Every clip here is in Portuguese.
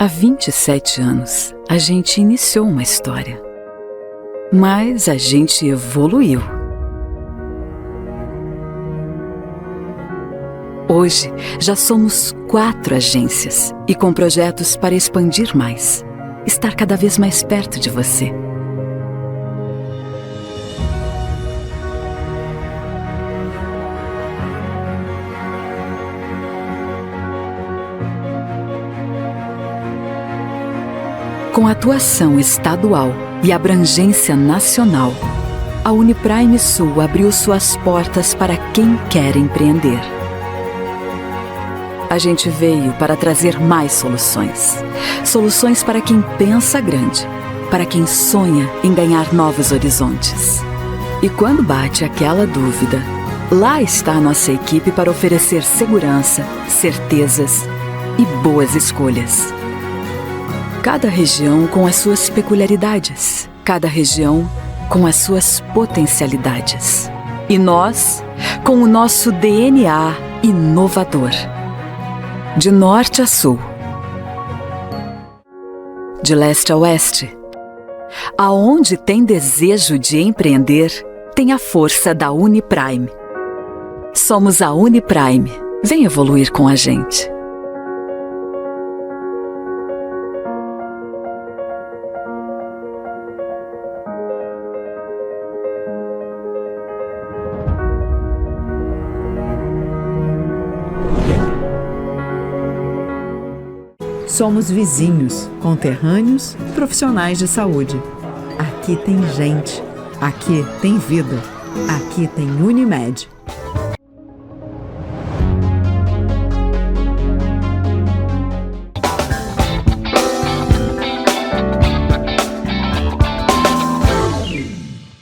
Há 27 anos, a gente iniciou uma história. Mas a gente evoluiu. Hoje, já somos 4 agências e com projetos para expandir mais. Estar cada vez mais perto de você. Com atuação estadual e abrangência nacional, a Uniprime Sul abriu suas portas para quem quer empreender. A gente veio para trazer mais soluções. Soluções para quem pensa grande, para quem sonha em ganhar novos horizontes. E quando bate aquela dúvida, lá está a nossa equipe para oferecer segurança, certezas e boas escolhas. Cada região com as suas peculiaridades, cada região com as suas potencialidades. E nós, com o nosso DNA inovador. De norte a sul, de leste a oeste, aonde tem desejo de empreender, tem a força da Uniprime. Somos a Uniprime. Vem evoluir com a gente. Somos vizinhos, conterrâneos, profissionais de saúde. Aqui tem gente, aqui tem vida, aqui tem Unimed.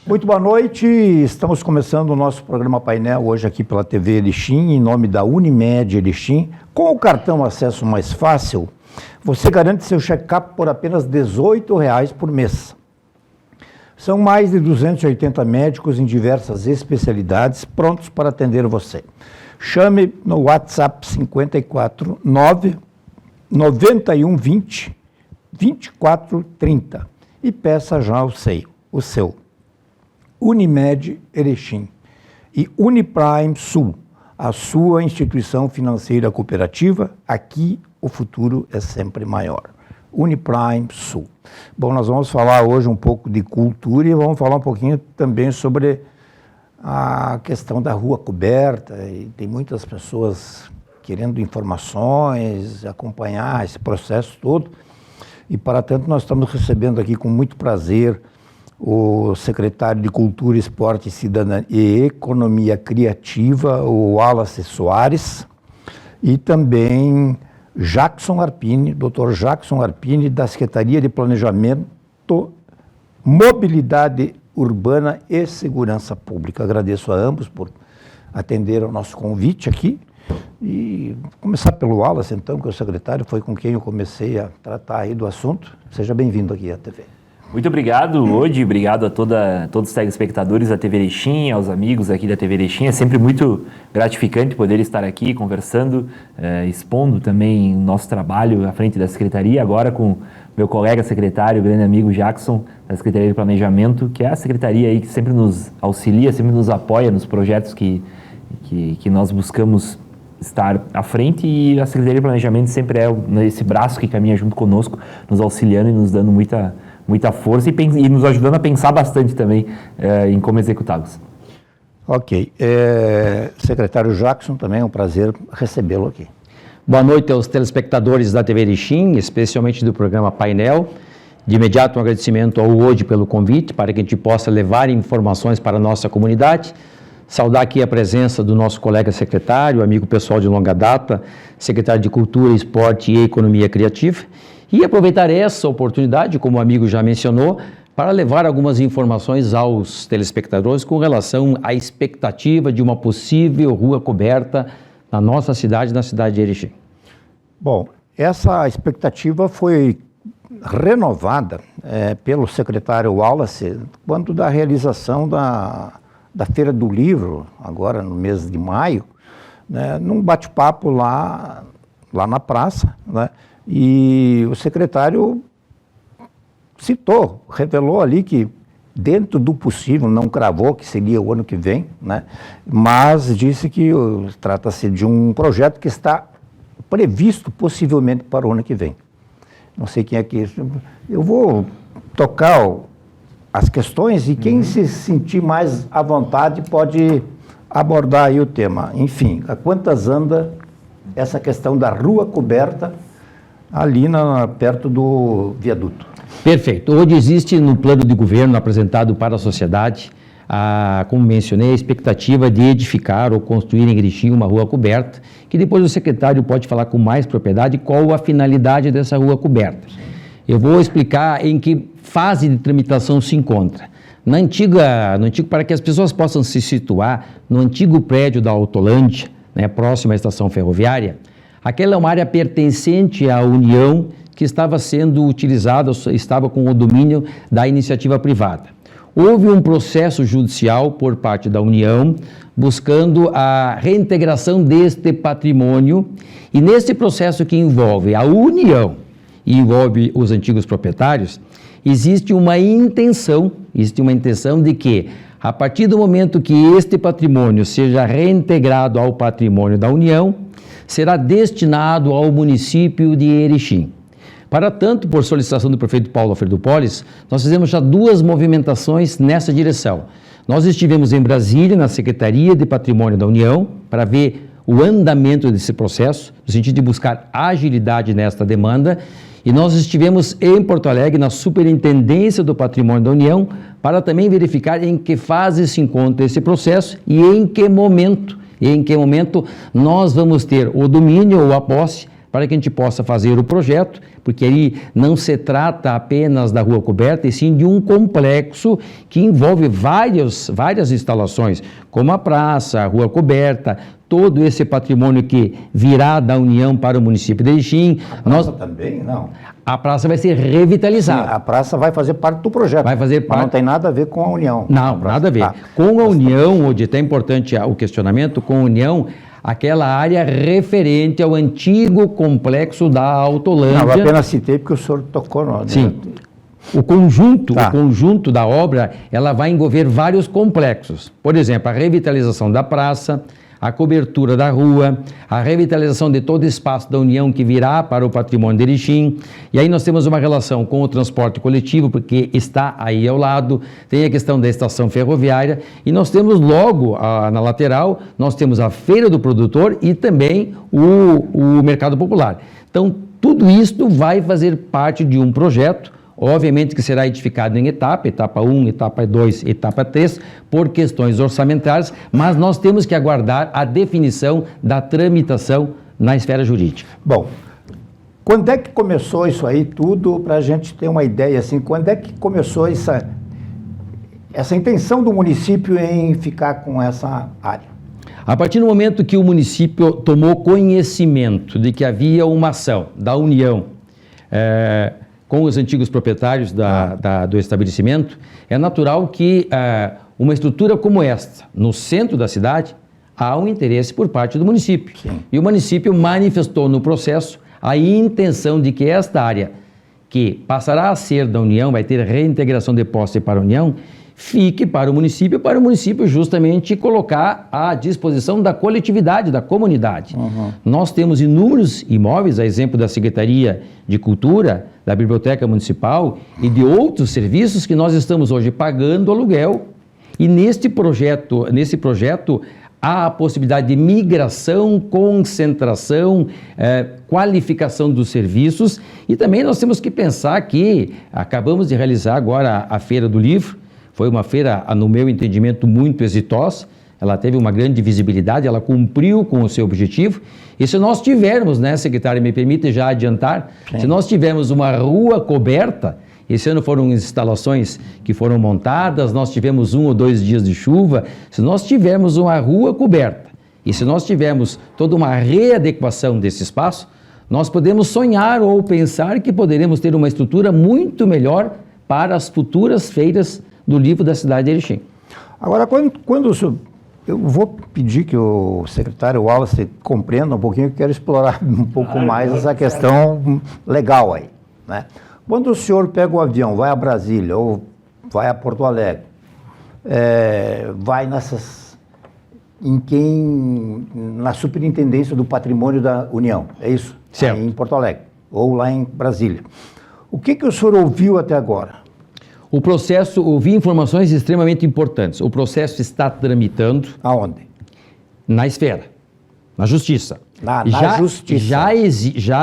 Muito boa noite, estamos começando o nosso programa painel hoje aqui pela TV Erechim, em nome da Unimed Erechim. Com o cartão Acesso Mais Fácil, você garante seu check-up por apenas R$ 18,00 por mês. São mais de 280 médicos em diversas especialidades prontos para atender você. Chame no WhatsApp 54 9 91 20 24 30 e peça já o seu. Unimed Erechim e Uniprime Sul, a sua instituição financeira cooperativa. Aqui o futuro é sempre maior. Uniprime Sul. Bom, nós vamos falar hoje um pouco de cultura e vamos falar um pouquinho também sobre a questão da rua coberta. E tem muitas pessoas querendo informações, acompanhar esse processo todo. E para tanto nós estamos recebendo aqui com muito prazer o secretário de Cultura, Esporte, Cidadania e Economia Criativa, o Wallace Soares, e também Jackson Arpini, Dr. Jackson Arpini, da Secretaria de Planejamento, Mobilidade Urbana e Segurança Pública. Agradeço a ambos por atender ao nosso convite aqui. E vou começar pelo Wallace, então, que é o secretário, foi com quem eu comecei a tratar aí do assunto. Seja bem-vindo aqui à TV. Muito obrigado, Lodi, obrigado a todos os telespectadores da TV Erechim, aos amigos aqui da TV Erechim. É sempre muito gratificante poder estar aqui conversando, expondo também o nosso trabalho à frente da Secretaria, agora com meu colega secretário, grande amigo Jackson, da Secretaria de Planejamento, que é a secretaria aí que sempre nos auxilia, sempre nos apoia nos projetos que nós buscamos estar à frente, e a Secretaria de Planejamento sempre é esse braço que caminha junto conosco, nos auxiliando e nos dando muita força e nos ajudando a pensar bastante também em como executá-los. Ok. Secretário Jackson, também é um prazer recebê-lo aqui. Boa noite aos telespectadores da TV Erechim, especialmente do programa Painel. De imediato, um agradecimento ao Lodi pelo convite, para que a gente possa levar informações para a nossa comunidade. Saudar aqui a presença do nosso colega secretário, amigo pessoal de longa data, secretário de Cultura, Esporte e Economia Criativa. E aproveitar essa oportunidade, como o amigo já mencionou, para levar algumas informações aos telespectadores com relação à expectativa de uma possível rua coberta na nossa cidade, na cidade de Erechim. Bom, essa expectativa foi renovada pelo secretário Wallace quando da realização da Feira do Livro, agora no mês de maio, né, num bate-papo lá na praça, né? E o secretário revelou ali que dentro do possível, não cravou que seria o ano que vem, né? Mas disse que trata-se de um projeto que está previsto possivelmente para o ano que vem. Não sei quem é que... Eu vou tocar as questões e quem se sentir mais à vontade pode abordar aí o tema. Enfim, a quantas anda essa questão da rua coberta ali perto do viaduto? Perfeito. Hoje existe no plano de governo apresentado para a sociedade, como mencionei, a expectativa de edificar ou construir em Erechim uma rua coberta, que depois o secretário pode falar com mais propriedade qual a finalidade dessa rua coberta. Eu vou explicar em que fase de tramitação se encontra. Para que as pessoas possam se situar, no antigo prédio da Autolândia, né, próximo à estação ferroviária, aquela é uma área pertencente à União que estava sendo utilizada, estava com o domínio da iniciativa privada. Houve um processo judicial por parte da União, buscando a reintegração deste patrimônio, e nesse processo que envolve a União e envolve os antigos proprietários, existe uma intenção de que, a partir do momento que este patrimônio seja reintegrado ao patrimônio da União, será destinado ao município de Erechim. Para tanto, por solicitação do prefeito Paulo Alfredo Polis, nós fizemos já 2 movimentações nessa direção. Nós estivemos em Brasília, na Secretaria de Patrimônio da União, para ver o andamento desse processo, no sentido de buscar agilidade nesta demanda, e nós estivemos em Porto Alegre, na Superintendência do Patrimônio da União, para também verificar em que fase se encontra esse processo e em que momento nós vamos ter o domínio ou a posse para que a gente possa fazer o projeto, porque aí não se trata apenas da rua coberta, e sim de um complexo que envolve várias instalações, como a praça, a rua coberta, todo esse patrimônio que virá da União para o município de Erechim. A praça também, não? A praça vai ser revitalizada. Sim, a praça vai fazer parte do projeto. Vai fazer parte. Mas não tem nada a ver com a União. Não, nada a ver. Com a União, onde é até importante o questionamento, com a União, aquela área referente ao antigo complexo da Autolândia. Não, eu apenas citei porque o senhor tocou no... Sim. O conjunto da obra, ela vai envolver vários complexos. Por exemplo, a revitalização da praça, a cobertura da rua, a revitalização de todo o espaço da União que virá para o patrimônio de Erechim. E aí nós temos uma relação com o transporte coletivo, porque está aí ao lado, tem a questão da estação ferroviária, e nós temos logo na lateral, nós temos a Feira do Produtor e também o Mercado Popular. Então, tudo isso vai fazer parte de um projeto, obviamente que será edificado em etapa 1, etapa 2, etapa 3, por questões orçamentárias, mas nós temos que aguardar a definição da tramitação na esfera jurídica. Bom, quando é que começou isso aí tudo, para a gente ter uma ideia, assim, quando é que começou essa intenção do município em ficar com essa área? A partir do momento que o município tomou conhecimento de que havia uma ação da União, com os antigos proprietários do estabelecimento, é natural que uma estrutura como esta, no centro da cidade, há um interesse por parte do município. Sim. E o município manifestou no processo a intenção de que esta área, que passará a ser da União, vai ter reintegração de posse para a União, fique para o município justamente colocar à disposição da coletividade, da comunidade. Uhum. Nós temos inúmeros imóveis, a exemplo da Secretaria de Cultura, da Biblioteca Municipal e de outros serviços que nós estamos hoje pagando aluguel. E nesse projeto há a possibilidade de migração, concentração, qualificação dos serviços, e também nós temos que pensar que acabamos de realizar agora a Feira do Livro. Foi uma feira, no meu entendimento, muito exitosa, ela teve uma grande visibilidade, ela cumpriu com o seu objetivo, e se nós tivermos, né, secretário, me permite já adiantar, sim, se nós tivermos uma rua coberta, esse ano foram instalações que foram montadas, nós tivemos 1 ou 2 dias de chuva, se nós tivermos uma rua coberta, e se nós tivermos toda uma readequação desse espaço, nós podemos sonhar ou pensar que poderemos ter uma estrutura muito melhor para as futuras feiras do livro da cidade de Erechim. Agora, quando o senhor Eu vou pedir que o secretário Wallace compreenda um pouquinho, eu quero explorar um pouco mais essa questão legal aí, né? Quando o senhor pega o avião, vai a Brasília ou vai a Porto Alegre, vai na Superintendência do Patrimônio da União, é isso? Certo. Aí em Porto Alegre ou lá em Brasília. O que o senhor ouviu até agora? O processo, ouvi informações extremamente importantes. O processo está tramitando. Aonde? Na esfera, na justiça. Na justiça. Já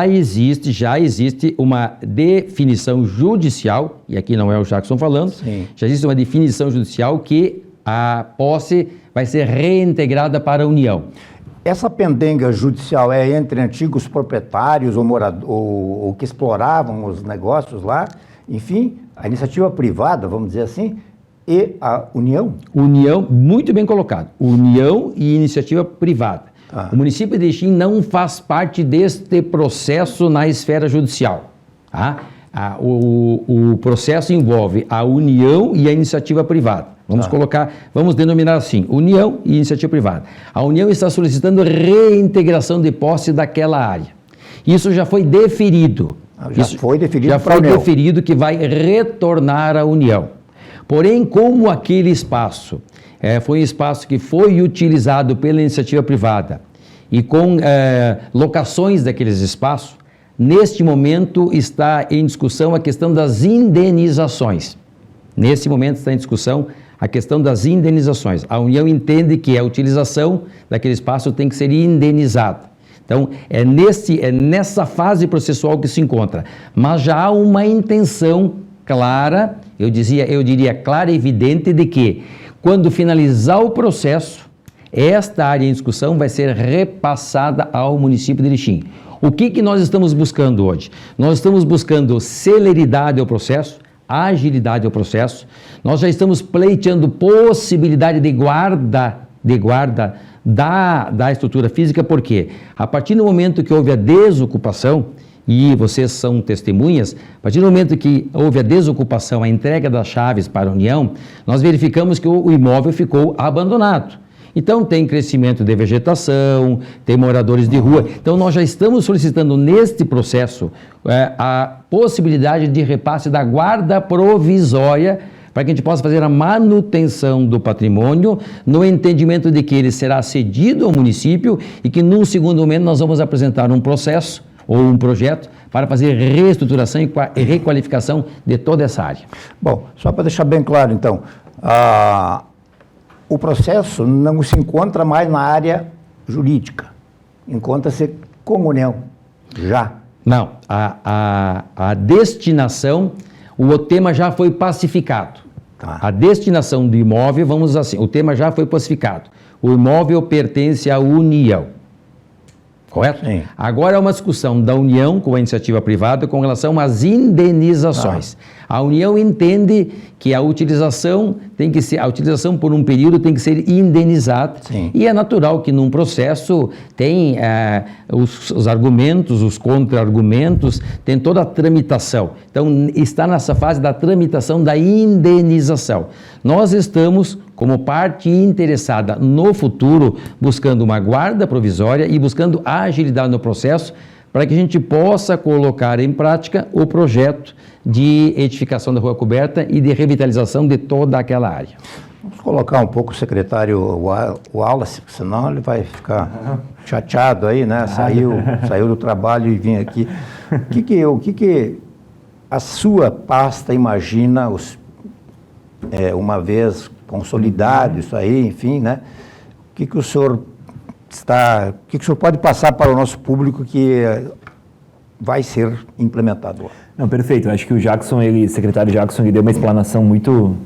existe uma definição judicial, e aqui não é o Jackson falando, Sim. já existe uma definição judicial que a posse vai ser reintegrada para a União. Essa pendenga judicial é entre antigos proprietários ou que exploravam os negócios lá, enfim, a iniciativa privada, vamos dizer assim, e a União? União, muito bem colocado. União e iniciativa privada. Ah. O município de Erechim não faz parte deste processo na esfera judicial. Tá? O processo envolve a União e a iniciativa privada. Vamos denominar assim, União e iniciativa privada. A União está solicitando reintegração de posse daquela área. Isso já foi deferido. Já foi definido Já para a foi União. definido que vai retornar à União. Porém, como aquele espaço foi um espaço que foi utilizado pela iniciativa privada e com locações daqueles espaços, neste momento está em discussão a questão das indenizações. Nesse momento está em discussão a questão das indenizações. A União entende que a utilização daquele espaço tem que ser indenizada. Então, é nessa fase processual que se encontra. Mas já há uma intenção clara, eu diria clara e evidente, de que, quando finalizar o processo, esta área em discussão vai ser repassada ao município de Erechim. O que nós estamos buscando hoje? Nós estamos buscando celeridade ao processo, agilidade ao processo. Nós já estamos pleiteando possibilidade de guarda da estrutura física, porque a partir do momento que houve a desocupação, e vocês são testemunhas, a partir do momento que houve a desocupação, a entrega das chaves para a União, nós verificamos que o imóvel ficou abandonado. Então tem crescimento de vegetação, tem moradores de rua. Então nós já estamos solicitando neste processo a possibilidade de repasse da guarda provisória para que a gente possa fazer a manutenção do patrimônio, no entendimento de que ele será cedido ao município e que num segundo momento nós vamos apresentar um processo ou um projeto para fazer reestruturação e requalificação de toda essa área. Bom, só para deixar bem claro então, o processo não se encontra mais na área jurídica, encontra-se como União, já. Não, a destinação, o tema já foi pacificado. Tá. A destinação do imóvel, vamos assim, o tema já foi pacificado. O imóvel pertence à União. Correto? Sim. Agora é uma discussão da União com a iniciativa privada com relação às indenizações. A União entende que a utilização por um período tem que ser indenizada. Sim. E é natural que num processo tem os argumentos, os contra-argumentos, tem toda a tramitação. Então está nessa fase da tramitação da indenização. Nós estamos, como parte interessada no futuro, buscando uma guarda provisória e buscando agilidade no processo para que a gente possa colocar em prática o projeto de edificação da rua coberta e de revitalização de toda aquela área. Vamos colocar um pouco o secretário Wallace, senão ele vai ficar chateado aí, né? Saiu do trabalho e vinha aqui. O que a sua pasta imagina, uma vez consolidado isso aí, enfim, né? O que o senhor pode passar para o nosso público que vai ser implementado? Não, perfeito. Eu acho que o secretário Jackson, ele deu uma explanação muito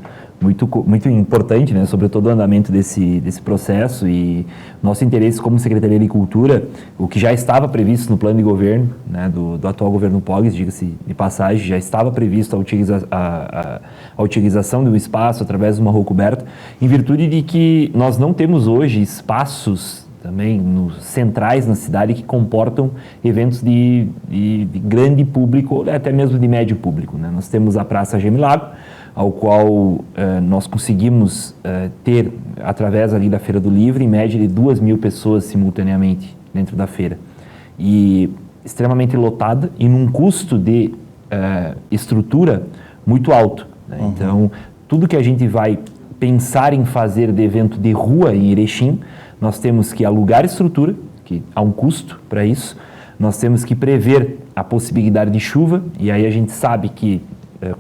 importante, né, sobre todo o andamento desse processo e nosso interesse como Secretaria de Cultura, o que já estava previsto no plano de governo, né, do atual governo Pogges, diga-se de passagem, já estava previsto a utilização do espaço através de uma rua coberta, em virtude de que nós não temos hoje espaços também centrais na cidade que comportam eventos de grande público, ou até mesmo de médio público, né? Nós temos a Praça Gemilago, ao qual nós conseguimos ter, através ali da Feira do Livro, em média de 2.000 pessoas simultaneamente dentro da feira. E extremamente lotada e num custo de estrutura muito alto, né? Então, tudo que a gente vai pensar em fazer de evento de rua em Erechim, nós temos que alugar estrutura, que há um custo para isso, nós temos que prever a possibilidade de chuva, e aí a gente sabe que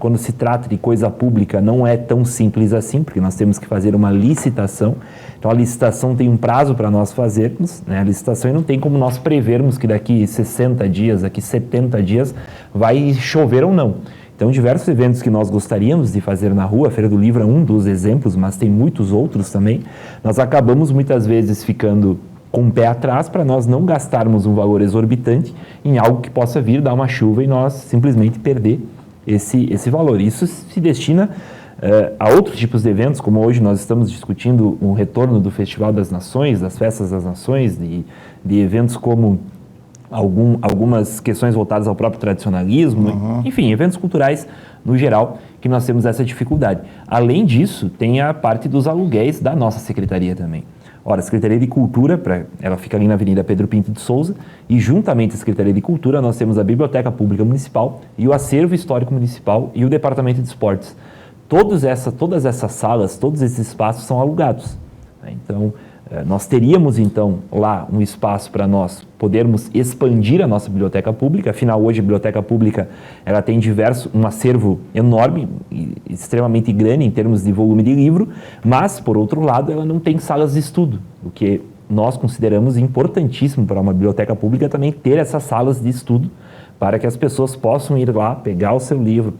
quando se trata de coisa pública não é tão simples assim, porque nós temos que fazer uma licitação. Então a licitação tem um prazo para nós fazermos, né? A licitação, e não tem como nós prevermos que daqui 60 dias, daqui 70 dias vai chover ou não. Então diversos eventos que nós gostaríamos de fazer na rua, a Feira do Livro é um dos exemplos, mas tem muitos outros também, nós acabamos muitas vezes ficando com o pé atrás para nós não gastarmos um valor exorbitante em algo que possa vir dar uma chuva e nós simplesmente perder esse valor. Isso se destina a outros tipos de eventos, como hoje nós estamos discutindo um retorno do Festival das Nações, das Festas das Nações, de eventos como algumas questões voltadas ao próprio tradicionalismo, enfim, eventos culturais no geral, que nós temos essa dificuldade. Além disso, tem a parte dos aluguéis da nossa secretaria também. Ora, a Secretaria de Cultura, ela fica ali na Avenida Pedro Pinto de Souza, e juntamente à Secretaria de Cultura nós temos a Biblioteca Pública Municipal e o Acervo Histórico Municipal e o Departamento de Esportes. Todas essas salas, todos esses espaços são alugados, né? Então, nós teríamos então lá um espaço para nós podermos expandir a nossa biblioteca pública. Afinal, hoje a biblioteca pública ela tem um acervo enorme, extremamente grande em termos de volume de livro, mas por outro lado ela não tem salas de estudo, o que nós consideramos importantíssimo para uma biblioteca pública também ter essas salas de estudo, para que as pessoas possam ir lá, pegar o seu livro,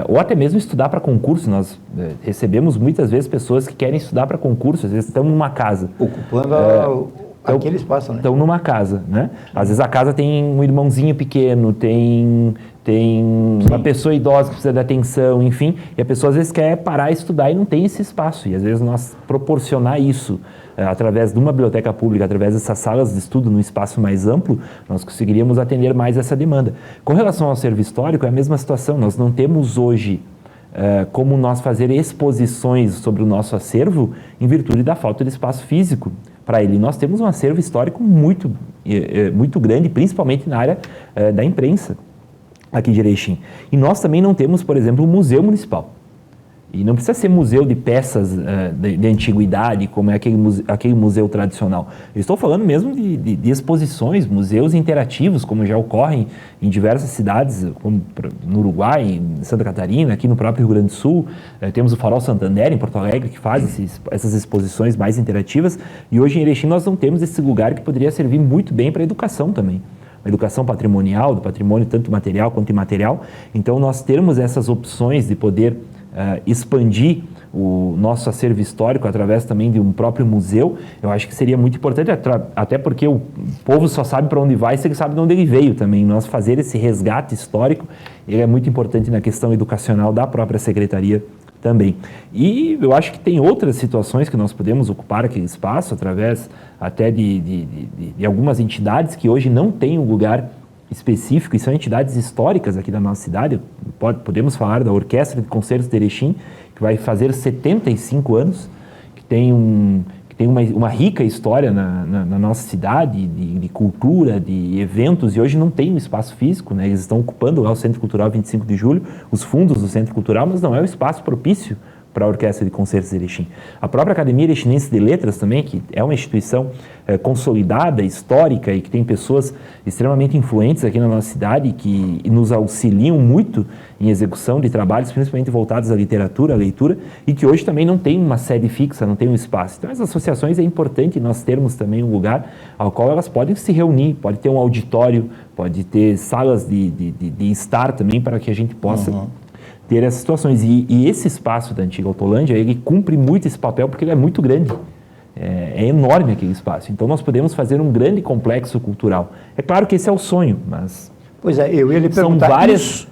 ou até mesmo estudar para concurso. Nós recebemos muitas vezes pessoas que querem estudar para concurso, às vezes estão numa casa. Ocupando aquele espaço, né? Estão numa casa, né? Às vezes a casa tem um irmãozinho pequeno, tem uma pessoa idosa que precisa de atenção, enfim, e a pessoa às vezes quer parar e estudar e não tem esse espaço. E às vezes nós proporcionar isso através de uma biblioteca pública, através dessas salas de estudo num espaço mais amplo, nós conseguiríamos atender mais essa demanda. Com relação ao acervo histórico, é a mesma situação. Nós não temos hoje como nós fazer exposições sobre o nosso acervo em virtude da falta de espaço físico para ele. Nós temos um acervo histórico muito grande, principalmente na área da imprensa aqui de Erechim. E nós também não temos, por exemplo, um museu municipal. E não precisa ser museu de peças de antiguidade, como é aquele museu tradicional. Eu estou falando mesmo de exposições, museus interativos, como já ocorrem em diversas cidades, como no Uruguai, em Santa Catarina, aqui no próprio Rio Grande do Sul. Temos o Farol Santander, em Porto Alegre, que faz essas exposições mais interativas. E hoje em Erechim nós não temos esse lugar que poderia servir muito bem para a educação também. A educação patrimonial, do patrimônio tanto material quanto imaterial. Então nós termos essas opções de poder expandir o nosso acervo histórico através também de um próprio museu, eu acho que seria muito importante, até porque o povo só sabe para onde vai se ele sabe de onde ele veio também. Nós fazer esse resgate histórico, ele é muito importante na questão educacional da própria secretaria também. E eu acho que tem outras situações que nós podemos ocupar aquele espaço através até de algumas entidades que hoje não têm um lugar específico, e são entidades históricas aqui da nossa cidade. Podemos falar da Orquestra de Concertos de Erechim, que vai fazer 75 anos, que tem uma rica história na nossa cidade, de cultura, de eventos, e hoje não tem um espaço físico, né? Eles estão ocupando lá o Centro Cultural 25 de Julho, os fundos do Centro Cultural, mas não é o espaço propício para a Orquestra de Concertos de Erechim. A própria Academia Erechinense de Letras também, que é uma instituição consolidada, histórica, e que tem pessoas extremamente influentes aqui na nossa cidade, que nos auxiliam muito em execução de trabalhos, principalmente voltados à literatura, à leitura, e que hoje também não tem uma sede fixa, não tem um espaço. Então, as associações é importante nós termos também um lugar ao qual elas podem se reunir, pode ter um auditório, pode ter salas de estar também, para que a gente possa ter essas situações. E esse espaço da antiga Autolândia, ele cumpre muito esse papel porque ele é muito grande. É enorme aquele espaço. Então nós podemos fazer um grande complexo cultural. É claro que esse é o sonho, mas... Pois é, eu ia lhe perguntar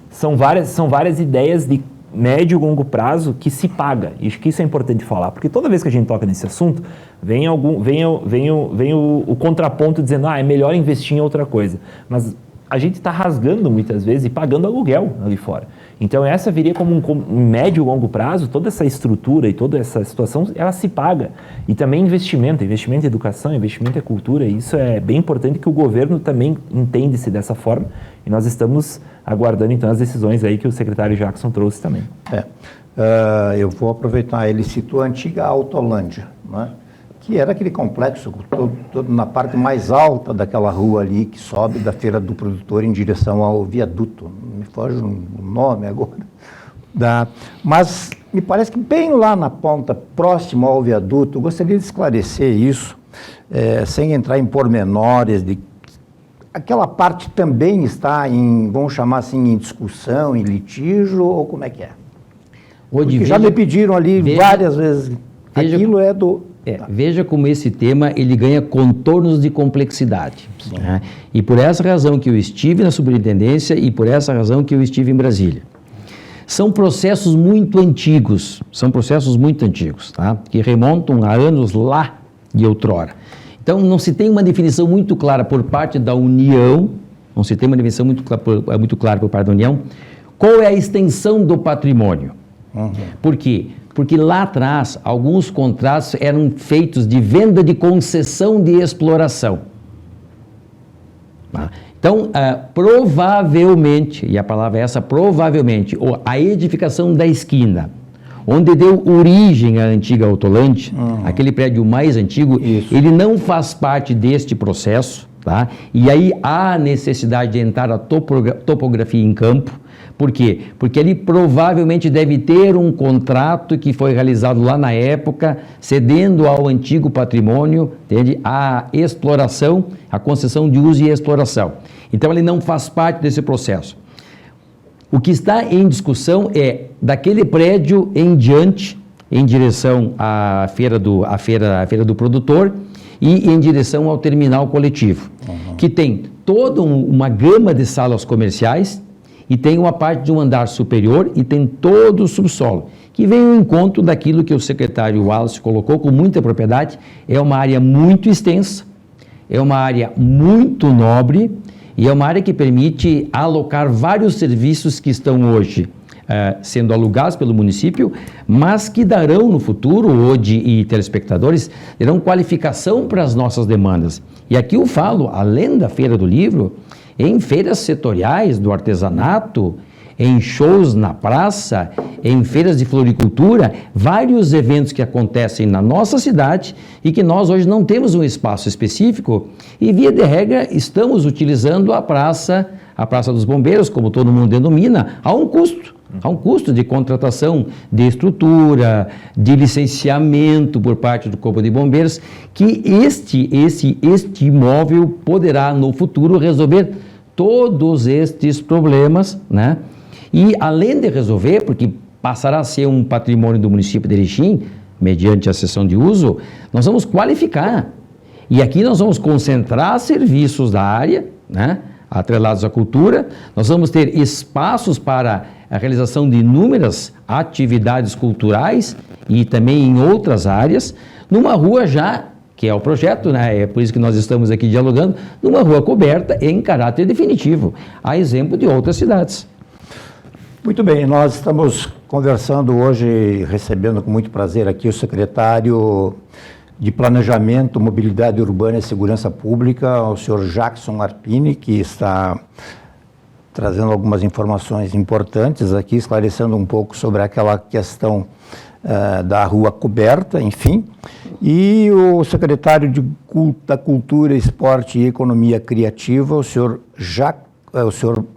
são várias ideias de médio e longo prazo que se paga. E acho que isso é importante falar, porque toda vez que a gente toca nesse assunto, vem o contraponto dizendo, é melhor investir em outra coisa. Mas a gente está rasgando muitas vezes e pagando aluguel ali fora. Então essa viria como um médio e longo prazo, toda essa estrutura e toda essa situação, ela se paga. E também investimento em educação, investimento em cultura, isso é bem importante que o governo também entenda-se dessa forma, e nós estamos aguardando então as decisões aí que o secretário Jackson trouxe também. Eu vou aproveitar, ele citou a antiga Autolândia, né? Que era aquele complexo todo na parte mais alta daquela rua ali que sobe da Feira do Produtor em direção ao viaduto. Me foge o nome agora. Mas me parece que bem lá na ponta, próximo ao viaduto, eu gostaria de esclarecer isso, sem entrar em pormenores de aquela parte também está em, vamos chamar assim, em discussão, em litígio, ou como é que é? Porque já me pediram ali várias vezes, aquilo é do... Veja como esse tema ele ganha contornos de complexidade. Né? E por essa razão que eu estive na superintendência e por essa razão que eu estive em Brasília. São processos muito antigos, tá? Que remontam a anos lá de outrora. Então não se tem uma definição muito clara por parte da União, muito clara por parte da União, qual é a extensão do patrimônio. Por quê? Porque lá atrás, alguns contratos eram feitos de venda de concessão de exploração. Então, provavelmente, e a palavra é essa, provavelmente, a edificação da esquina, onde deu origem à antiga Autolândia, aquele prédio mais antigo, ele não faz parte deste processo, tá? E aí há necessidade de entrar a topografia em campo. Por quê? Porque ele provavelmente deve ter um contrato que foi realizado lá na época, cedendo ao antigo patrimônio, entende? A exploração, a concessão de uso e exploração. Então ele não faz parte desse processo. O que está em discussão é daquele prédio em diante, em direção à feira do produtor e em direção ao terminal coletivo, que tem toda uma gama de salas comerciais, e tem uma parte de um andar superior e tem todo o subsolo, que vem ao encontro daquilo que o secretário Wallace colocou com muita propriedade. É uma área muito extensa, é uma área muito nobre e é uma área que permite alocar vários serviços que estão hoje sendo alugados pelo município, mas que darão no futuro, ODI e telespectadores, terão qualificação para as nossas demandas. E aqui eu falo, além da Feira do Livro, em feiras setoriais do artesanato, em shows na praça, em feiras de floricultura, vários eventos que acontecem na nossa cidade e que nós hoje não temos um espaço específico e, via de regra, estamos utilizando a Praça dos Bombeiros, como todo mundo denomina, a um custo de contratação de estrutura, de licenciamento por parte do Corpo de Bombeiros, que este imóvel poderá no futuro resolver todos estes problemas, né? E além de resolver, porque passará a ser um patrimônio do município de Erechim, mediante a cessão de uso, nós vamos qualificar. E aqui nós vamos concentrar serviços da área, né? Atrelados à cultura, nós vamos ter espaços para a realização de inúmeras atividades culturais e também em outras áreas, numa rua já, que é o projeto, né? É por isso que nós estamos aqui dialogando, numa rua coberta em caráter definitivo, a exemplo de outras cidades. Muito bem, nós estamos conversando hoje, recebendo com muito prazer aqui o secretário de Planejamento, Mobilidade Urbana e Segurança Pública, o senhor Jackson Arpini, que está trazendo algumas informações importantes aqui, esclarecendo um pouco sobre aquela questão da rua coberta, enfim, e o secretário da Cultura, Esporte e Economia Criativa, o senhor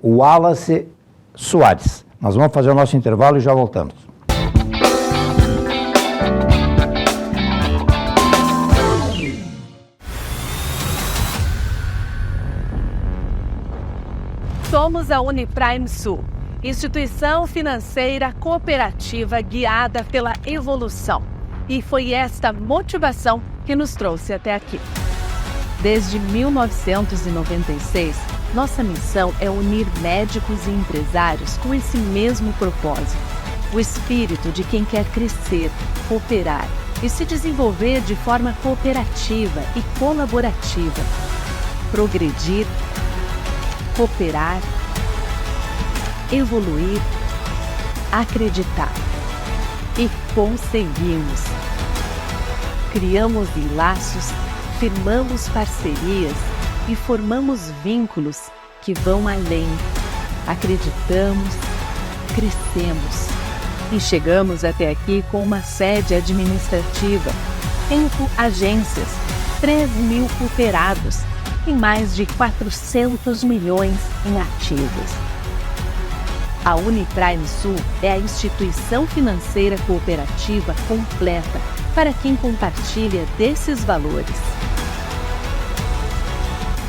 Wallace Soares. Nós vamos fazer o nosso intervalo e já voltamos. Somos a Uniprime Sul, instituição financeira cooperativa guiada pela evolução. E foi esta motivação que nos trouxe até aqui. Desde 1996, nossa missão é unir médicos e empresários com esse mesmo propósito. O espírito de quem quer crescer, cooperar e se desenvolver de forma cooperativa e colaborativa. Progredir, cooperar, evoluir acreditar. E conseguimos. Criamos laços, firmamos parcerias e formamos vínculos que vão além. Acreditamos, crescemos e chegamos até aqui com uma sede administrativa, 5 agências, 3.000 cooperados e mais de 400 milhões em ativos. A Uniprime Sul é a instituição financeira cooperativa completa para quem compartilha desses valores.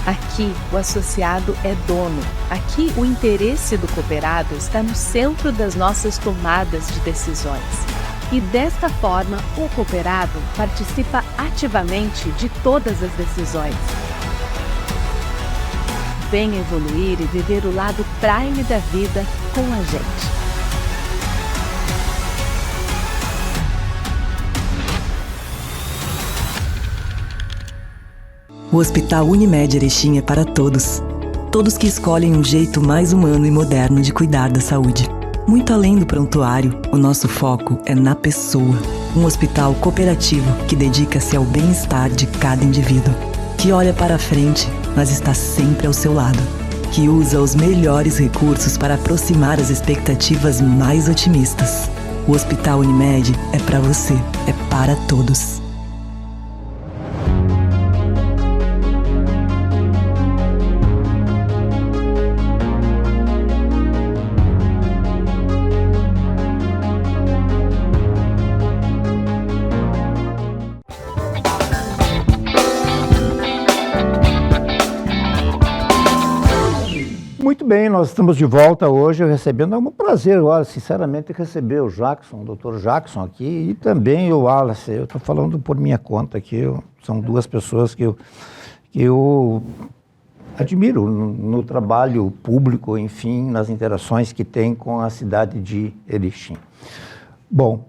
Aqui, o associado é dono. Aqui, o interesse do cooperado está no centro das nossas tomadas de decisões. E desta forma, o cooperado participa ativamente de todas as decisões. Venha evoluir e viver o lado Prime da vida com a gente. O Hospital Unimed Erechim é para todos. Todos que escolhem um jeito mais humano e moderno de cuidar da saúde. Muito além do prontuário, o nosso foco é na pessoa. Um hospital cooperativo que dedica-se ao bem-estar de cada indivíduo. Que olha para frente, mas está sempre ao seu lado. Que usa os melhores recursos para aproximar as expectativas mais otimistas. O Hospital Unimed é para você, é para todos. Muito bem, nós estamos de volta hoje recebendo, é um prazer agora, sinceramente, receber o Jackson, o Dr. Jackson aqui e também o Wallace. Eu estou falando por minha conta aqui, são duas pessoas que eu admiro no trabalho público, enfim, nas interações que tem com a cidade de Erechim. Bom,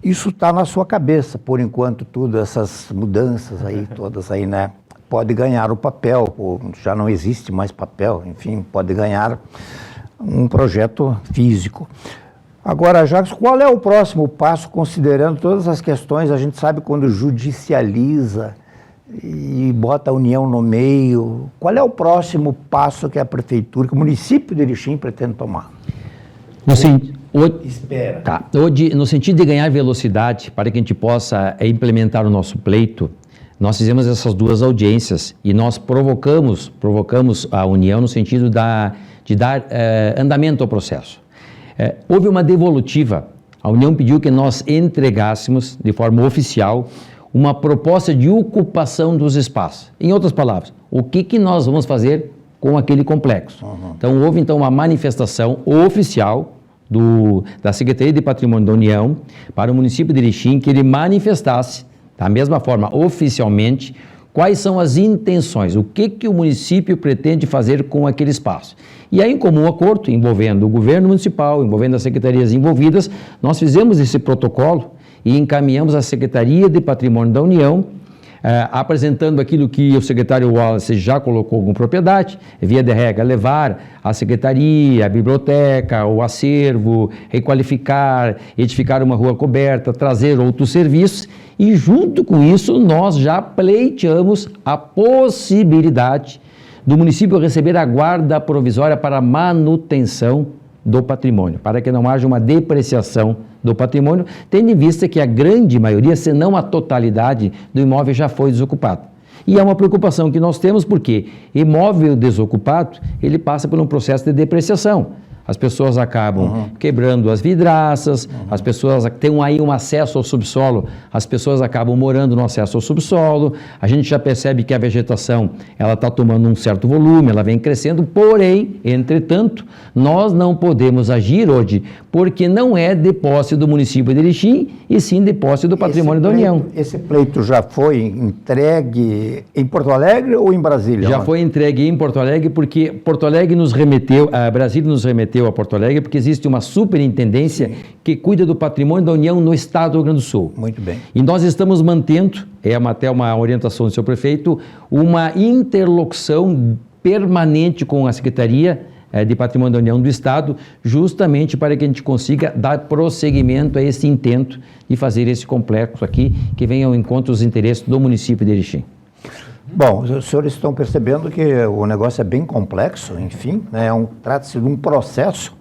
isso está na sua cabeça, por enquanto, tudo, essas mudanças aí, todas aí, né? Pode ganhar o papel, já não existe mais papel, enfim, pode ganhar um projeto físico. Agora, Jacques, qual é o próximo passo, considerando todas as questões? A gente sabe quando judicializa e bota a União no meio, qual é o próximo passo que a Prefeitura, que o município de Erechim pretende tomar? Espera. Tá. Hoje, no sentido de ganhar velocidade, para que a gente possa implementar o nosso pleito, nós fizemos essas duas audiências e nós provocamos a União no sentido de dar andamento ao processo. Houve uma devolutiva, a União pediu que nós entregássemos de forma oficial uma proposta de ocupação dos espaços. Em outras palavras, o que nós vamos fazer com aquele complexo? Então, houve uma manifestação oficial da Secretaria de Patrimônio da União para o município de Erechim que ele manifestasse da mesma forma, oficialmente, quais são as intenções, o que o município pretende fazer com aquele espaço. E aí, em comum acordo, envolvendo o governo municipal, envolvendo as secretarias envolvidas, nós fizemos esse protocolo e encaminhamos à Secretaria de Patrimônio da União, apresentando aquilo que o secretário Wallace já colocou com propriedade, via de regra, levar a secretaria, a biblioteca, o acervo, requalificar, edificar uma rua coberta, trazer outros serviços e junto com isso nós já pleiteamos a possibilidade do município receber a guarda provisória para manutenção do patrimônio, para que não haja uma depreciação do patrimônio, tendo em vista que a grande maioria, se não a totalidade do imóvel já foi desocupado. E é uma preocupação que nós temos porque imóvel desocupado, ele passa por um processo de depreciação. As pessoas acabam quebrando as vidraças, as pessoas têm aí um acesso ao subsolo, as pessoas acabam morando no acesso ao subsolo, a gente já percebe que a vegetação ela está tomando um certo volume, ela vem crescendo, porém, entretanto, nós não podemos agir hoje, porque não é de posse do município de Erechim, e sim de posse do patrimônio da União. Esse pleito já foi entregue em Porto Alegre ou em Brasília? Já foi entregue em Porto Alegre, porque Porto Alegre nos remeteu, a Brasília nos remeteu a Porto Alegre, porque existe uma superintendência que cuida do patrimônio da União no estado do Rio Grande do Sul. Muito bem. E nós estamos mantendo, até uma orientação do seu prefeito, uma interlocução permanente com a Secretaria de Patrimônio da União do Estado, justamente para que a gente consiga dar prosseguimento a esse intento de fazer esse complexo aqui, que venha ao encontro dos interesses do município de Erechim. Bom, os senhores estão percebendo que o negócio é bem complexo, enfim, né? Trata-se de um processo,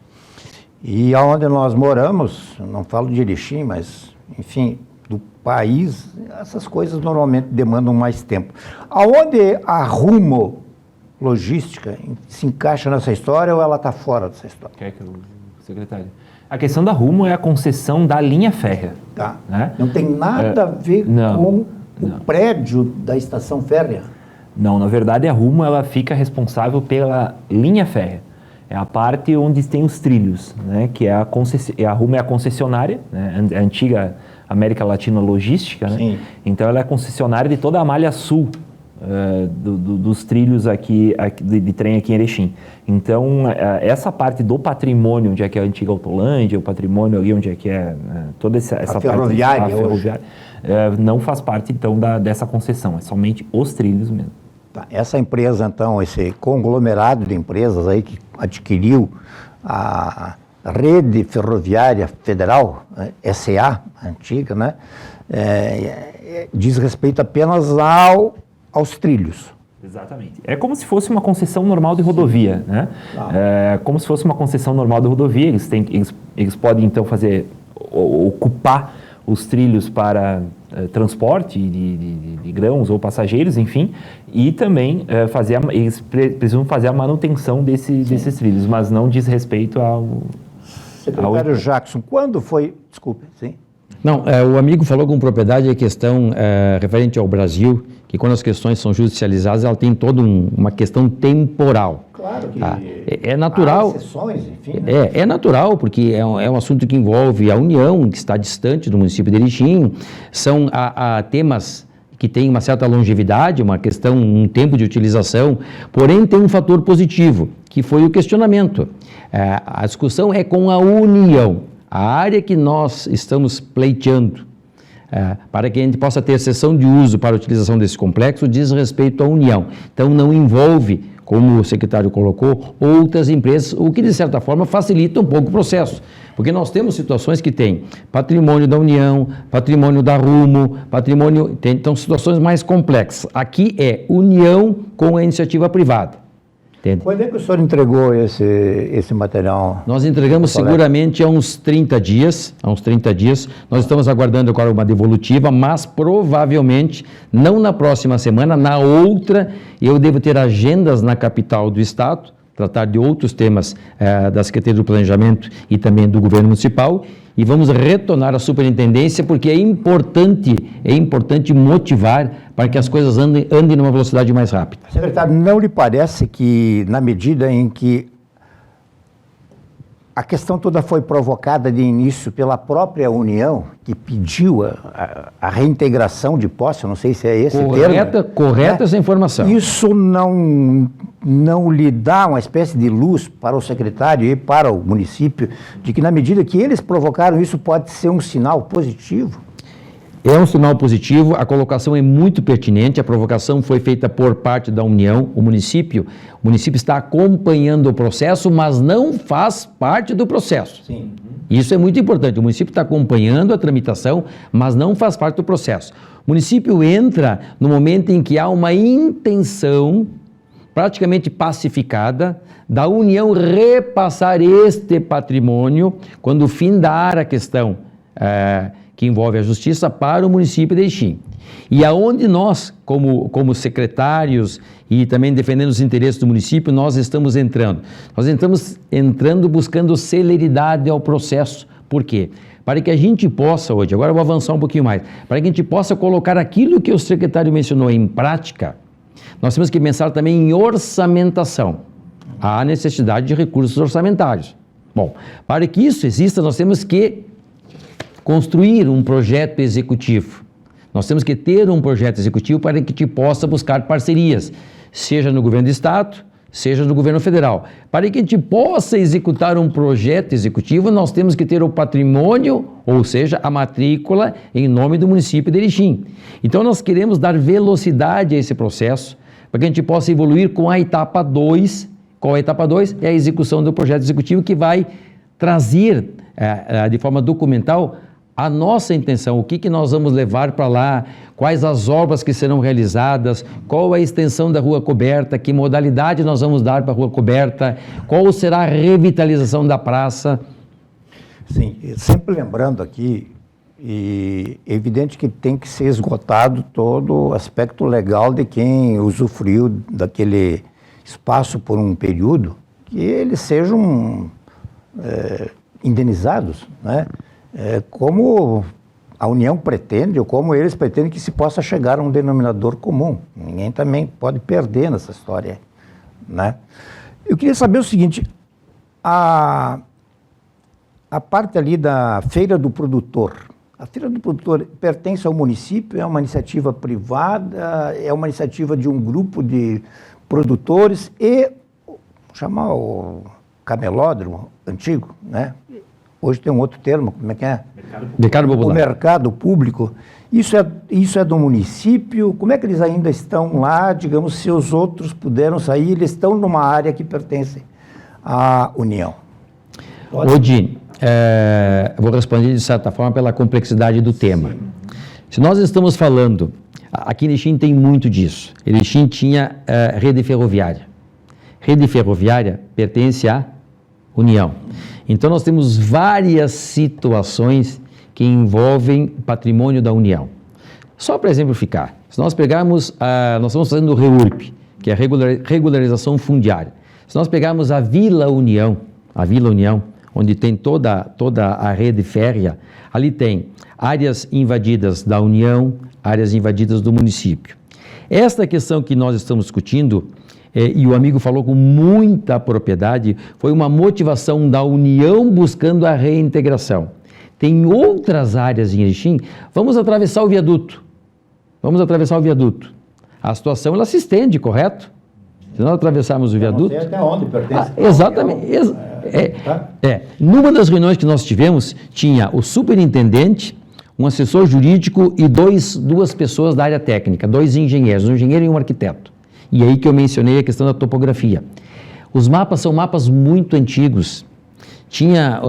e aonde nós moramos, não falo de Erechim, mas, enfim, do país, essas coisas normalmente demandam mais tempo. Aonde a Rumo Logística se encaixa nessa história, ou ela está fora dessa história? Quer que o secretário? A questão da Rumo é a concessão da linha férrea. Tá. Né? Não tem nada a ver com o prédio da estação férrea? Não, na verdade a Rumo ela fica responsável pela linha férrea. É a parte onde tem os trilhos, né? Que é a Rumo é a concessionária, né? A antiga América Latina Logística, né? Sim. Então ela é concessionária de toda a malha sul dos trilhos aqui de trem aqui em Erechim. Então essa parte do patrimônio, onde é que é a antiga Autolândia, o patrimônio ali onde é que é toda essa ferroviária parte, a ferroviária, não faz parte então dessa concessão, é somente os trilhos mesmo. Tá. Essa empresa, então, esse conglomerado de empresas aí que adquiriu a Rede Ferroviária Federal, SA, antiga, né, diz respeito apenas aos trilhos. Exatamente. É como se fosse uma concessão normal de rodovia, né? Como se fosse uma concessão normal de rodovia. Eles podem, então, ocupar os trilhos para transporte de grãos ou passageiros, enfim, e também eles precisam fazer a manutenção desses trilhos, mas não diz respeito ao... Secretário Jackson, quando foi... Desculpe, sim? Não, o amigo falou com propriedade a questão referente ao Brasil, que quando as questões são judicializadas, ela tem toda uma questão temporal. Claro que é natural. há exceções, enfim. Né? É natural, porque é um assunto que envolve a União, que está distante do município de Erechim, são temas que têm uma certa longevidade, uma questão, um tempo de utilização, porém tem um fator positivo, que foi o questionamento. A discussão é com a União, a área que nós estamos pleiteando, para que a gente possa ter cessão de uso para a utilização desse complexo, diz respeito à União. Então não envolve, como o secretário colocou, outras empresas, o que de certa forma facilita um pouco o processo. Porque nós temos situações que tem patrimônio da União, patrimônio da Rumo, então situações mais complexas. Aqui é União com a iniciativa privada. Entende? Quando é que o senhor entregou esse material? Nós entregamos seguramente há uns 30 dias. Nós estamos aguardando agora uma devolutiva, mas provavelmente, não na próxima semana, na outra, eu devo ter agendas na capital do estado, tratar de outros temas da Secretaria do Planejamento e também do Governo Municipal, e vamos retornar à superintendência, porque é importante motivar para que as coisas andem numa velocidade mais rápida. Secretário, não lhe parece que, na medida em que a questão toda foi provocada de início pela própria União, que pediu a reintegração de posse, eu não sei se é esse termo. Correta essa informação. Isso não lhe dá uma espécie de luz para o secretário e para o município, de que na medida que eles provocaram isso pode ser um sinal positivo? É um sinal positivo, a colocação é muito pertinente, a provocação foi feita por parte da União, o município está acompanhando o processo, mas não faz parte do processo. Sim. Isso é muito importante, o município está acompanhando a tramitação, mas não faz parte do processo. O município entra no momento em que há uma intenção praticamente pacificada da União repassar este patrimônio, quando findar a questão que envolve a justiça, para o município de Erechim. E aonde nós, como secretários e também defendendo os interesses do município, nós estamos entrando? Nós estamos entrando buscando celeridade ao processo. Por quê? Para que a gente possa hoje, agora eu vou avançar um pouquinho mais, para que a gente possa colocar aquilo que o secretário mencionou em prática, nós temos que pensar também em orçamentação. Há necessidade de recursos orçamentários. Bom, para que isso exista, nós temos que construir um projeto executivo. Nós temos que ter um projeto executivo para que a gente possa buscar parcerias, seja no governo do estado, seja no governo federal. Para que a gente possa executar um projeto executivo, nós temos que ter o patrimônio, ou seja, a matrícula em nome do município de Erechim. Então nós queremos dar velocidade a esse processo, para que a gente possa evoluir com a etapa 2, Qual é a etapa 2? É a execução do projeto executivo, que vai trazer de forma documental a nossa intenção, o que nós vamos levar para lá, quais as obras que serão realizadas, qual a extensão da rua coberta, que modalidade nós vamos dar para a rua coberta, qual será a revitalização da praça. Sim, sempre lembrando aqui, e é evidente que tem que ser esgotado todo o aspecto legal de quem usufruiu daquele espaço por um período, que eles sejam indenizados, né? Como a União pretende, ou como eles pretendem que se possa chegar a um denominador comum. Ninguém também pode perder nessa história, né? Eu queria saber o seguinte, a parte ali da Feira do Produtor, a Feira do Produtor pertence ao município, é uma iniciativa privada, é uma iniciativa de um grupo de produtores e, chamar o camelódromo antigo, né? Hoje tem um outro termo, como é que é? Mercado popular. O mercado público. Isso é do município? Como é que eles ainda estão lá? Digamos, se os outros puderam sair, eles estão numa área que pertence à União. Odin, vou responder de certa forma pela complexidade do tema. Se nós estamos falando, aqui em Erechim tem muito disso. Erechim tinha rede ferroviária. Rede ferroviária pertence à União. Então nós temos várias situações que envolvem patrimônio da União. Só para exemplificar, se nós pegarmos, nós estamos fazendo o REURP, que é a regularização fundiária. Se nós pegarmos a Vila União, onde tem toda a rede férrea, ali tem áreas invadidas da União, áreas invadidas do município. Esta questão que nós estamos discutindo, e o amigo falou com muita propriedade, foi uma motivação da União buscando a reintegração. Tem outras áreas em Erechim, vamos atravessar o viaduto. A situação ela se estende, correto? Se nós atravessarmos o viaduto... Não sei até onde pertence. Exatamente. Numa das reuniões que nós tivemos, tinha o superintendente, um assessor jurídico e duas pessoas da área técnica, 2 engenheiros, um engenheiro e um arquiteto. E aí que eu mencionei a questão da topografia. Os mapas são mapas muito antigos. Tinha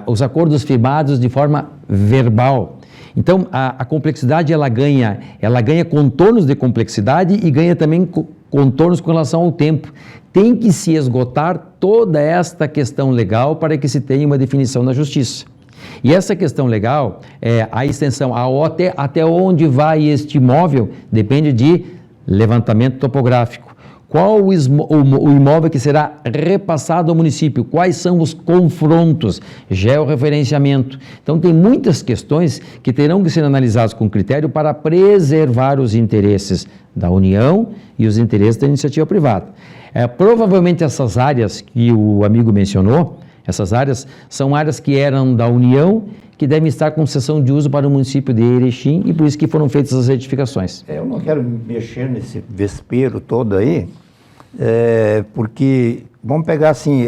os acordos firmados de forma verbal. Então, a complexidade, ela ganha contornos de complexidade e ganha também contornos com relação ao tempo. Tem que se esgotar toda esta questão legal para que se tenha uma definição na justiça. E essa questão legal, a extensão, até onde vai este imóvel, depende de levantamento topográfico. Qual o imóvel que será repassado ao município? Quais são os confrontos? Georreferenciamento. Então, tem muitas questões que terão que ser analisadas com critério para preservar os interesses da União e os interesses da iniciativa privada. Provavelmente essas áreas que o amigo mencionou, essas áreas são áreas que eram da União, que devem estar com cessão de uso para o município de Erechim, e por isso que foram feitas as retificações. Eu não quero mexer nesse vespeiro todo aí, porque, vamos pegar assim,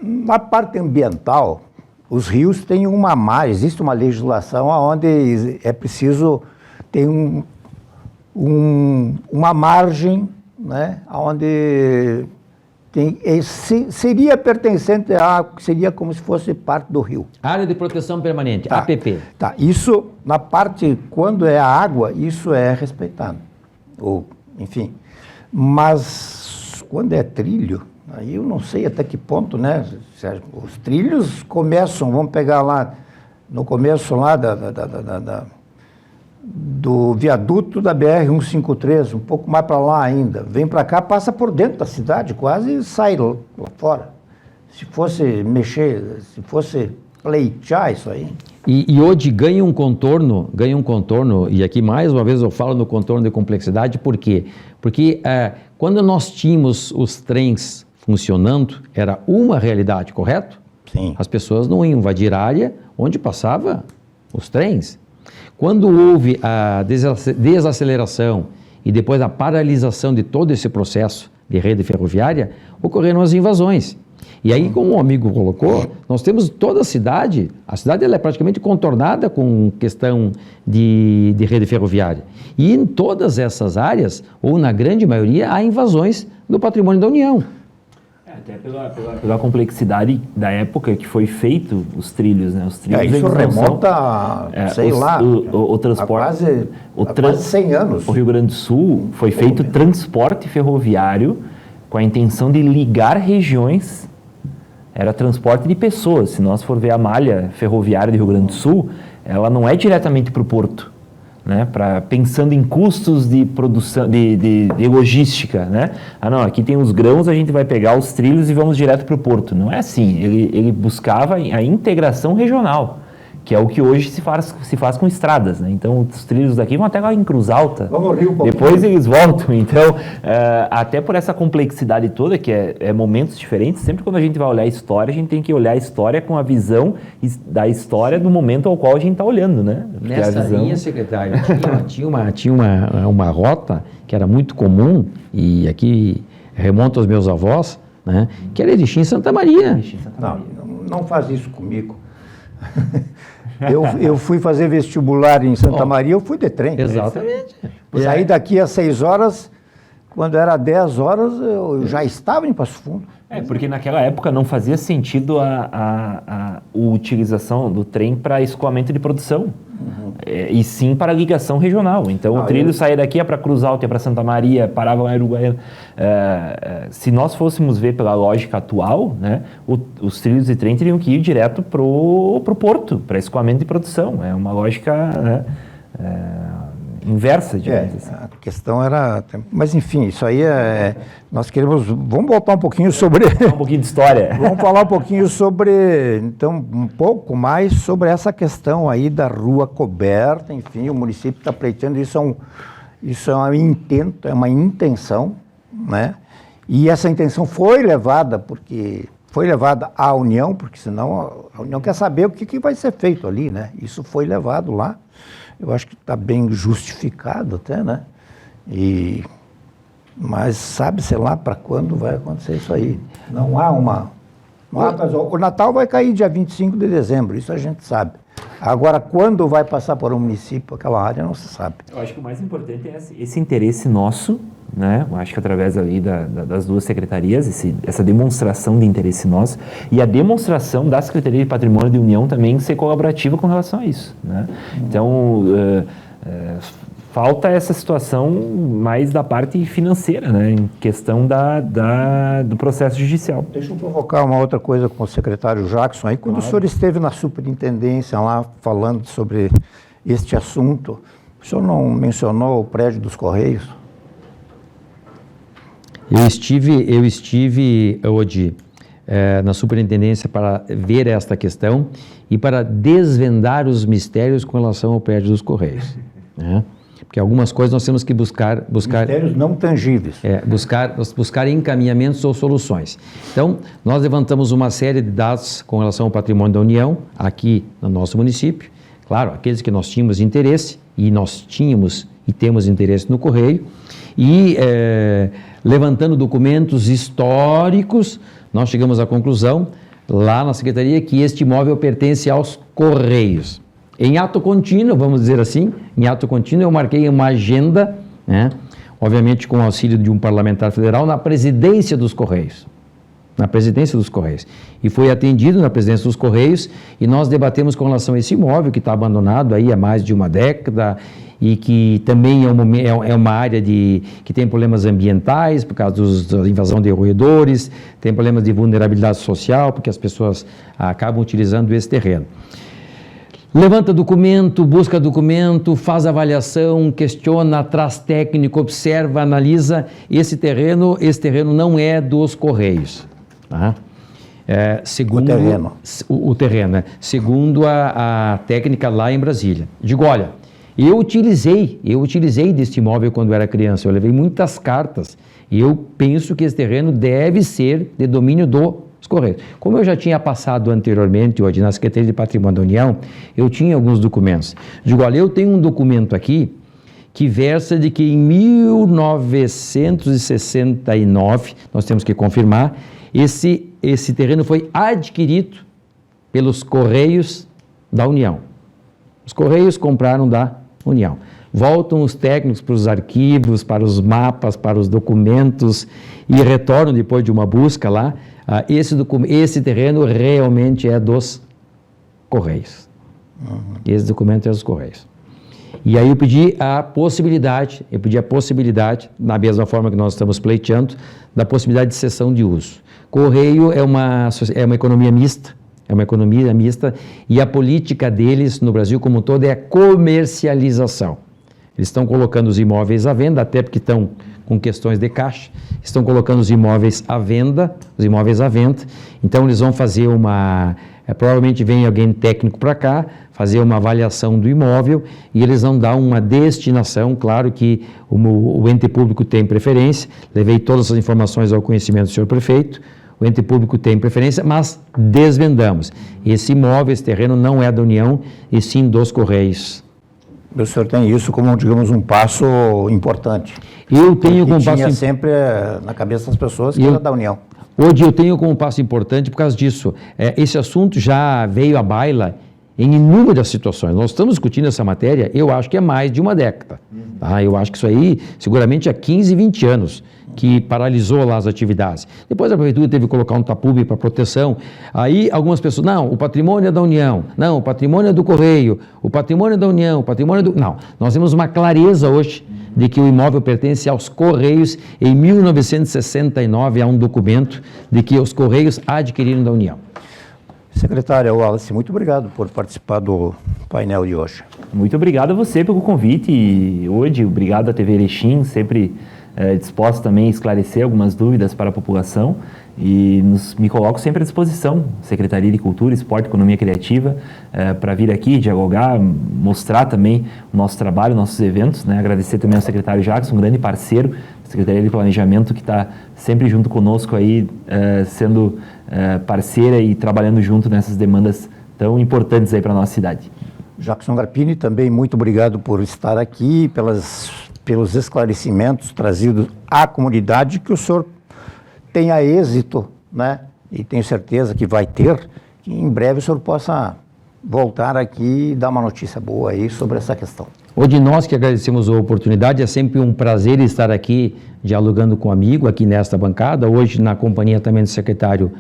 na parte ambiental, os rios têm existe uma legislação onde é preciso ter uma margem, né, onde... seria pertencente seria como se fosse parte do rio. Área de proteção permanente, APP. Tá, isso na parte, quando é a água, isso é respeitado, ou, enfim, mas quando é trilho, aí eu não sei até que ponto, né, os trilhos começam, vamos pegar lá, no começo lá do viaduto da BR-153, um pouco mais para lá ainda, vem para cá, passa por dentro da cidade, quase e sai lá fora. Se fosse pleitear isso aí... E hoje ganha um contorno, e aqui mais uma vez eu falo no contorno de complexidade, por quê? Porque quando nós tínhamos os trens funcionando, era uma realidade, correto? Sim. As pessoas não iam invadir a área onde passava os trens. Quando houve a desaceleração e depois a paralisação de todo esse processo de rede ferroviária, ocorreram as invasões. E aí, como um amigo colocou, nós temos toda a cidade ela é praticamente contornada com questão de rede ferroviária. E em todas essas áreas, ou na grande maioria, há invasões do patrimônio da União. Até pela complexidade da época que foi feito os trilhos, né? Os trilhos isso remonta, o transporte, há quase 100 anos. O Rio Grande do Sul foi feito transporte ferroviário com a intenção de ligar regiões. Era transporte de pessoas. Se nós for ver a malha ferroviária do Rio Grande do Sul, ela não é diretamente para o porto, né? Pensando em custos de produção, de logística, né? Não, aqui tem os grãos, a gente vai pegar os trilhos e vamos direto para o porto. Não é assim. Ele buscava a integração regional, que é o que hoje se faz com estradas, né? Então, os trilhos daqui vão até lá em Cruz Alta, depois eles voltam. Então, até por essa complexidade toda, que é momentos diferentes, sempre quando a gente vai olhar a história, a gente tem que olhar a história com a visão da história do momento ao qual a gente está olhando, né? Porque nessa linha, secretário, tinha uma rota que era muito comum, e aqui remonta aos meus avós, né? Que era Erechim-Santa Maria. Não faz isso comigo. Eu fui fazer vestibular em Santa Maria, eu fui de trem. Exatamente. Saí daqui às 6 horas, quando era 10 horas, eu já estava em Passo Fundo. Porque naquela época não fazia sentido a utilização do trem para escoamento de produção, e sim para ligação regional. Então, o trilho saía daqui, ia para Cruz Alta, ia para Santa Maria, parava lá em Uruguaiana. Se nós fôssemos ver pela lógica atual, né, os trilhos de trem teriam que ir direto para o porto, para escoamento de produção. É uma lógica, né, inversa, digamos assim. A questão era... Mas, enfim, isso aí nós queremos... Vamos voltar um pouquinho sobre... Um pouquinho de história. Vamos falar um pouquinho sobre... Então, um pouco mais sobre essa questão aí da rua coberta. Enfim, o município está pleiteando. Isso é um intento, é uma intenção, né? E essa intenção foi levada à União, porque senão a União quer saber o que vai ser feito ali, né? Isso foi levado lá. Eu acho que está bem justificado até, né? Mas sabe-se lá para quando vai acontecer isso aí. Não há o Natal vai cair dia 25 de dezembro, isso a gente sabe. Agora, quando vai passar por um município, aquela área, não se sabe. Eu acho que o mais importante é esse interesse nosso, né? Eu acho que através ali das duas secretarias, essa demonstração de interesse nosso, e a demonstração da Secretaria de Patrimônio de União também ser colaborativa com relação a isso, né? Então, falta essa situação mais da parte financeira, né? Em questão do processo judicial. Deixa eu provocar uma outra coisa com o secretário Jackson. Aí, quando o senhor esteve na superintendência lá falando sobre este assunto, o senhor não mencionou o prédio dos Correios? Eu estive hoje na superintendência para ver esta questão e para desvendar os mistérios com relação ao prédio dos Correios, né? Porque algumas coisas nós temos que buscar mistérios não tangíveis. Buscar encaminhamentos ou soluções. Então, nós levantamos uma série de dados com relação ao patrimônio da União, aqui no nosso município. Claro, aqueles que nós tínhamos interesse, e nós tínhamos e temos interesse no Correio, e levantando documentos históricos, nós chegamos à conclusão, lá na Secretaria, que este imóvel pertence aos Correios. Em ato contínuo, vamos dizer assim, eu marquei uma agenda, né, obviamente com o auxílio de um parlamentar federal, na presidência dos Correios. E foi atendido na presidência dos Correios, e nós debatemos com relação a esse imóvel que está abandonado aí há mais de uma década, e que também é uma área que tem problemas ambientais, por causa da invasão de roedores, tem problemas de vulnerabilidade social, porque as pessoas acabam utilizando esse terreno. Levanta documento, busca documento, faz avaliação, questiona, traz técnico, observa, analisa. Esse terreno não é dos Correios. Tá? O terreno, né? Segundo a técnica lá em Brasília. Digo, olha, eu utilizei deste imóvel quando era criança, eu levei muitas cartas e eu penso que esse terreno deve ser de domínio dos Correios. Como eu já tinha passado anteriormente, hoje na Secretaria de Patrimônio da União, eu tinha alguns documentos. Digo, olha, eu tenho um documento aqui que versa de que em 1969, nós temos que confirmar, esse esse terreno foi adquirido pelos Correios da União. Os Correios compraram da União. Voltam os técnicos para os arquivos, para os mapas, para os documentos e retornam depois de uma busca lá. Esse terreno realmente é dos Correios. Esse documento é dos Correios. E aí eu pedi a possibilidade, na mesma forma que nós estamos pleiteando, da possibilidade de cessão de uso. Correio é uma economia mista, e a política deles no Brasil como um todo é a comercialização. Eles estão colocando os imóveis à venda, até porque estão com questões de caixa, estão colocando os imóveis à venda, então eles vão fazer provavelmente vem alguém técnico para cá, fazer uma avaliação do imóvel e eles vão dar uma destinação, claro que o ente público tem preferência, levei todas as informações ao conhecimento do senhor prefeito, o ente público tem preferência, mas desvendamos. Esse imóvel, esse terreno não é da União, e sim dos Correios. O senhor tem isso como, digamos, um passo importante. Eu tenho como passo... tinha sempre na cabeça das pessoas que era da União. Hoje eu tenho como passo importante por causa disso. Esse assunto já veio à baila em inúmeras situações. Nós estamos discutindo essa matéria, eu acho que é mais de uma década. Tá? Eu acho que isso aí, seguramente há 15, 20 anos, que paralisou lá as atividades. Depois a prefeitura teve que colocar um tapume para proteção. Aí algumas pessoas, não, o patrimônio é da União, não, o patrimônio é do Correio, o patrimônio é da União, o patrimônio é do... Não, nós temos uma clareza hoje de que o imóvel pertence aos Correios. Em 1969 há um documento de que os Correios adquiriram da União. Secretária Wallace, muito obrigado por participar do painel de hoje. Muito obrigado a você pelo convite e hoje, obrigado à TV Erechim, sempre disposto também a esclarecer algumas dúvidas para a população e me coloco sempre à disposição, Secretaria de Cultura, Esporte e Economia Criativa, para vir aqui dialogar, mostrar também o nosso trabalho, nossos eventos, né? Agradecer também ao secretário Jackson, um grande parceiro, Secretaria de Planejamento, que está sempre junto conosco aí, sendo parceira e trabalhando junto nessas demandas tão importantes aí para a nossa cidade. Jackson Garpini, também muito obrigado por estar aqui, pelos esclarecimentos trazidos à comunidade, que o senhor tenha êxito, né? E tenho certeza que vai ter, que em breve o senhor possa voltar aqui e dar uma notícia boa aí sobre essa questão. Hoje nós que agradecemos a oportunidade, é sempre um prazer estar aqui dialogando com um amigo aqui nesta bancada, hoje na companhia também do secretário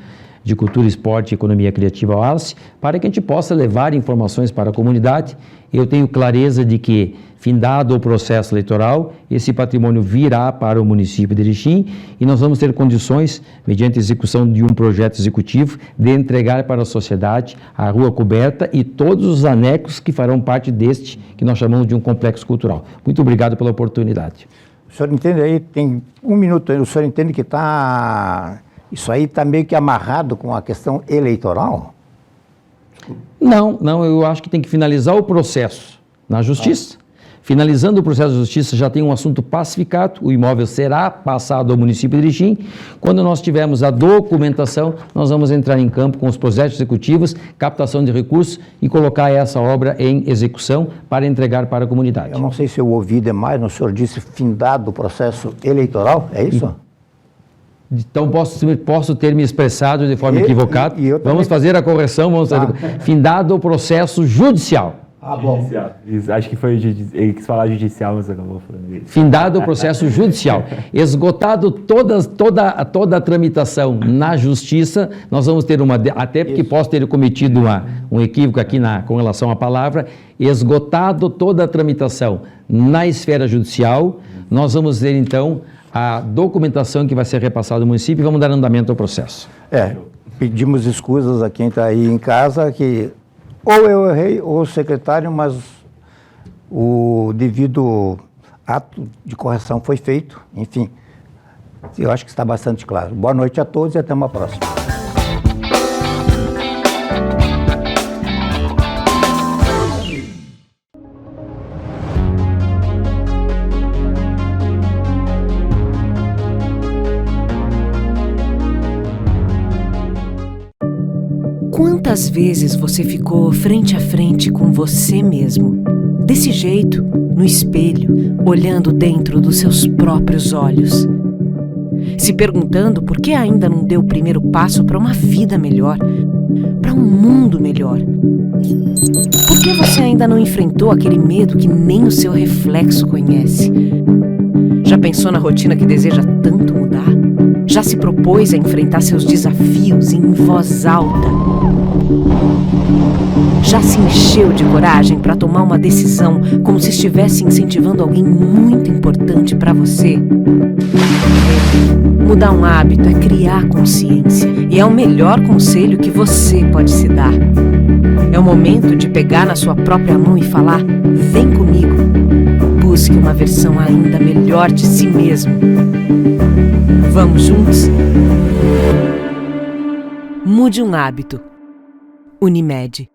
de Cultura, Esporte e Economia Criativa, Wallace, para que a gente possa levar informações para a comunidade. Eu tenho clareza de que, findado o processo eleitoral, esse patrimônio virá para o município de Erechim e nós vamos ter condições, mediante a execução de um projeto executivo, de entregar para a sociedade a rua coberta e todos os anexos que farão parte deste, que nós chamamos de um complexo cultural. Muito obrigado pela oportunidade. O senhor entende aí, tem um minuto aí, o senhor entende que isso aí está meio que amarrado com a questão eleitoral? Não, eu acho que tem que finalizar o processo na Justiça. Finalizando o processo de Justiça, já tem um assunto pacificado, o imóvel será passado ao município de Erechim. Quando nós tivermos a documentação, nós vamos entrar em campo com os projetos executivos, captação de recursos e colocar essa obra em execução para entregar para a comunidade. Eu não sei se eu ouvi demais, o senhor disse findado o processo eleitoral, é isso? Então, posso ter me expressado de forma equivocada. Vamos fazer a correção, findado o processo judicial. Ah, bom. Acho que foi, ele quis falar judicial, mas acabou falando isso. Findado o processo judicial. Esgotado toda a tramitação na Justiça, nós vamos ter até porque posso ter cometido um equívoco aqui com relação à palavra, esgotado toda a tramitação na esfera judicial, nós vamos ter então a documentação que vai ser repassada ao município e vamos dar andamento ao processo. Pedimos escusas a quem está aí em casa, que ou eu errei ou o secretário, mas o devido ato de correção foi feito, enfim, eu acho que está bastante claro. Boa noite a todos e até uma próxima. Quantas vezes você ficou frente a frente com você mesmo, desse jeito, no espelho, olhando dentro dos seus próprios olhos? se perguntando por que ainda não deu o primeiro passo para uma vida melhor, para um mundo melhor. Por que você ainda não enfrentou aquele medo que nem o seu reflexo conhece? Já pensou na rotina que deseja tanto mudar? Já se propôs a enfrentar seus desafios em voz alta? Já se encheu de coragem para tomar uma decisão como se estivesse incentivando alguém muito importante para você? Mudar um hábito é criar consciência e é o melhor conselho que você pode se dar. É o momento de pegar na sua própria mão e falar: vem comigo. Busque uma versão ainda melhor de si mesmo. Vamos juntos? Mude um hábito. Unimed.